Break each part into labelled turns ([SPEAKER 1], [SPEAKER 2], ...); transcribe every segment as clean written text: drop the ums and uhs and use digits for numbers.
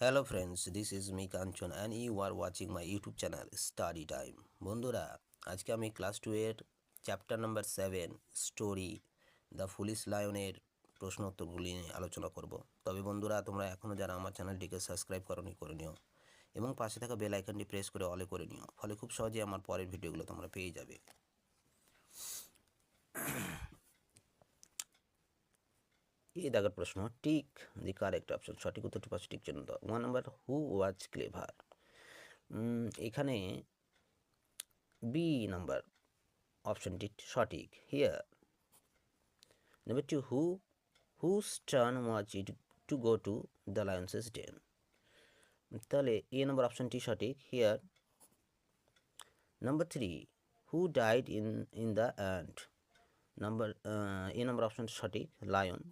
[SPEAKER 1] Hello friends, this is me Kanchan and you are watching my YouTube channel Study Time. বন্ধুরা আজকে আমি class 2 এর chapter number 7 story the foolish লায়নের প্রশ্ন উত্তরগুলি নিয়ে আলোচনা করব। তবে বন্ধুরা তোমরা এখনও যারা আমার চ্যানেলটিকে সাবস্ক্রাইব করনি করে নিও এবং পাশে থাকা বেল আইকনটি প্রেস করে অলে করে নিও, ফলে খুব সহজেই আমার পরের ভিডিওগুলো তোমরা পেয়ে যাবে। এই দাগের প্রশ্ন, টিক দি কারেক্ট অপশন, সঠিক উত্তরটি পাশে টিক চিহ্ন দাও। 1 নাম্বার, হু ওয়াজ ক্লেভার। এখানে বি নাম্বার অপশনটি সঠিক, here. Number 2, whose turn was it to go to the লায়ন্সেস den. তাহলে এ নাম্বার অপশনটি সঠিক, here. Number 3, who died in the end. A number অপশনটি সঠিক, লায়ন।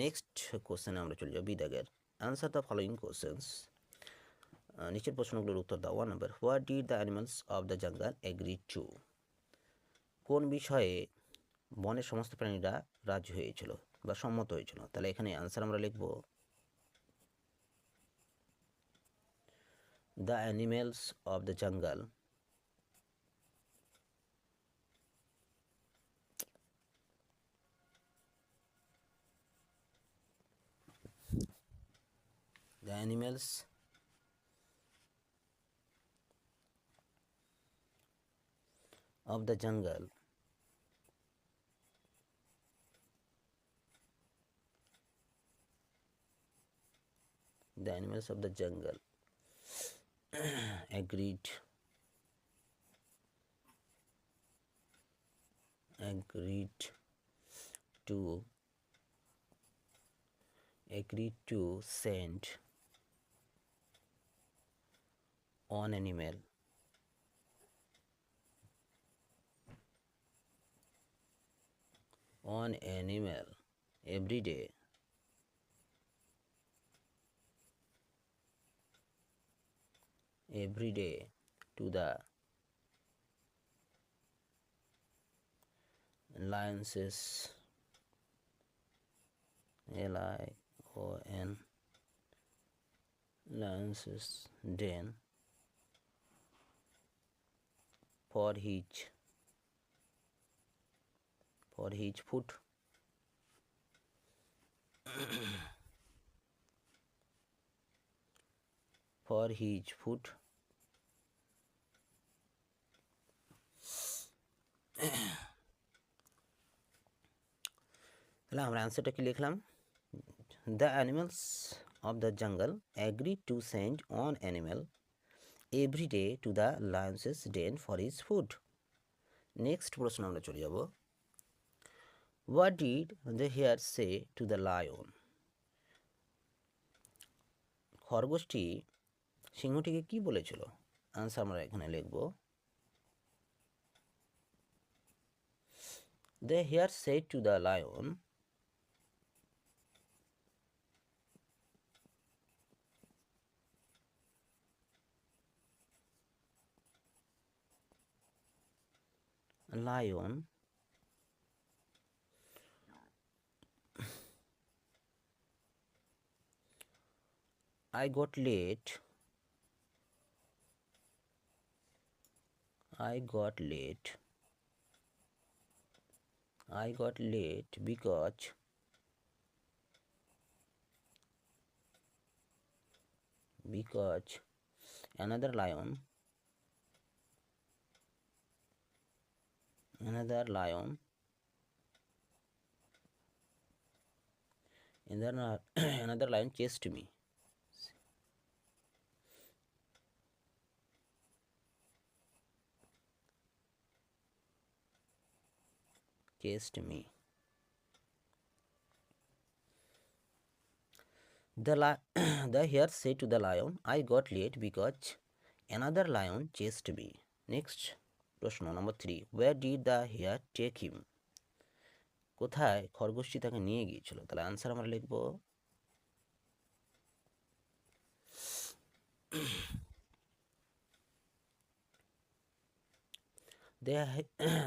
[SPEAKER 1] নেক্সট কোশ্চেনে আমরা চলে যাব বি দাগের, অ্যান্সার দ্য ফলোয়িং কোশ্চেন্স। নিচের প্রশ্নগুলোর উত্তর দাও। 1 number, what did the animals of the জঙ্গল এগ্রি টু। কোন বিষয়ে বনের সমস্ত প্রাণীরা রাজি হয়েছিল বা সম্মত হয়েছিল। তাহলে এখানে আনসার আমরা লিখব, দ্য অ্যানিমেলস অফ দ্য জঙ্গল the animals of the jungle agreed to send on animal every day to the lionses LION lionses den for his food. For his food. তাহলে আমরা অ্যান্সারটা কি লিখলাম, the animals of the jungle agree to send one animal every day to the লায়ন্সেস den for his food. Next প্রশ্ন আমরা চলে যাব, what did the hare say to the lion. খরগোশটি সিংহটিকে কি বলেছিল। আনসার আমরা এখানে লিখব, the hare said to the lion I got late because another lion chased me. The hare said to the lion, I got late because another lion chased me. Next প্রশ্ন নম্বর 3, where did the hare take him. কোথায় খরগোশটি তাকে নিয়ে গিয়েছিল। তাহলে answer আমরা লিখব,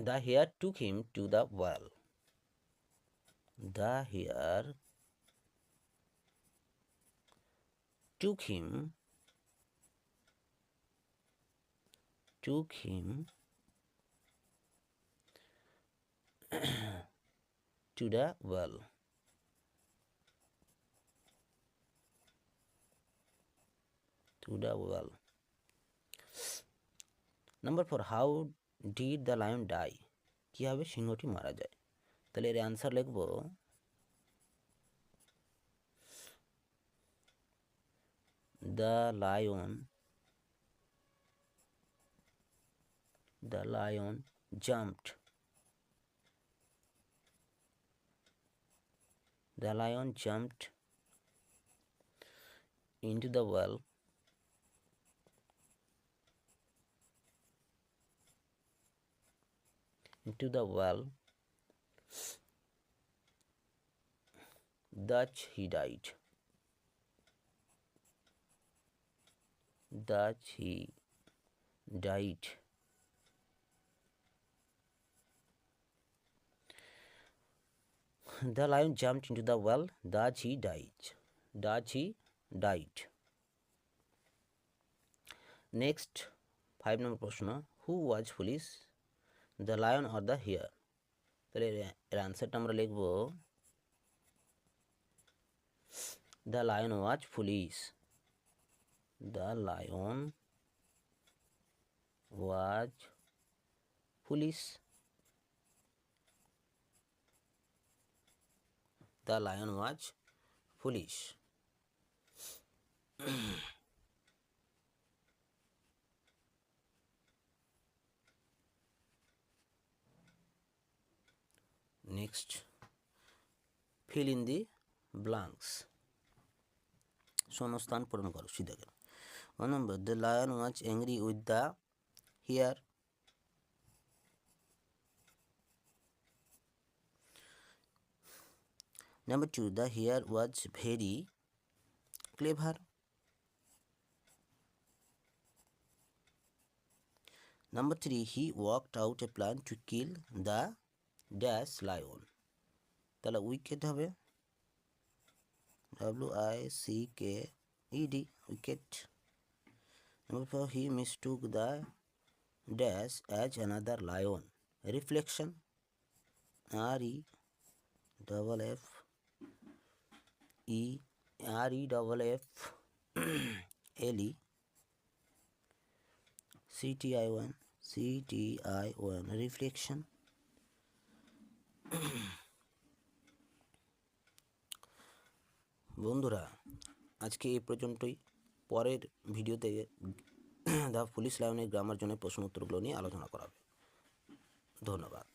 [SPEAKER 1] the hare took him to the well. The hare took him to the well. Number 4, how did the lion die? কিভাবে সিংহটি মারা যায়? তাহলে এর অ্যান্সার লিখব the lion jumped into the well thus he died. The lion jumped into the well, thus he died. Next, 5 নম্বর প্রশ্ন, who was foolish, the lion or the hare? তাহলে এর অ্যান্সারটা আমরা লিখব the lion was foolish. The lion was foolish. Next, fill in the blanks. শূন্যস্থান পূরণ করো। সিধা কেন? 1 number, the lion was angry with the hare. Number 2, the hare was very clever. Number 3, he worked out a plan to kill the dash lion. তাহলে wicket হবে WICKED, wicket. Number 4, he mistook the dash as another lion. Reflection, REFFLECTION. Reflection. বন্ধুরা, আজকে এই পর্যন্তই। পরের ভিডিওতে the police লায়নের grammar জন্য প্রশ্ন উত্তরগুলো নিয়ে আলোচনা করা হবে। ধন্যবাদ।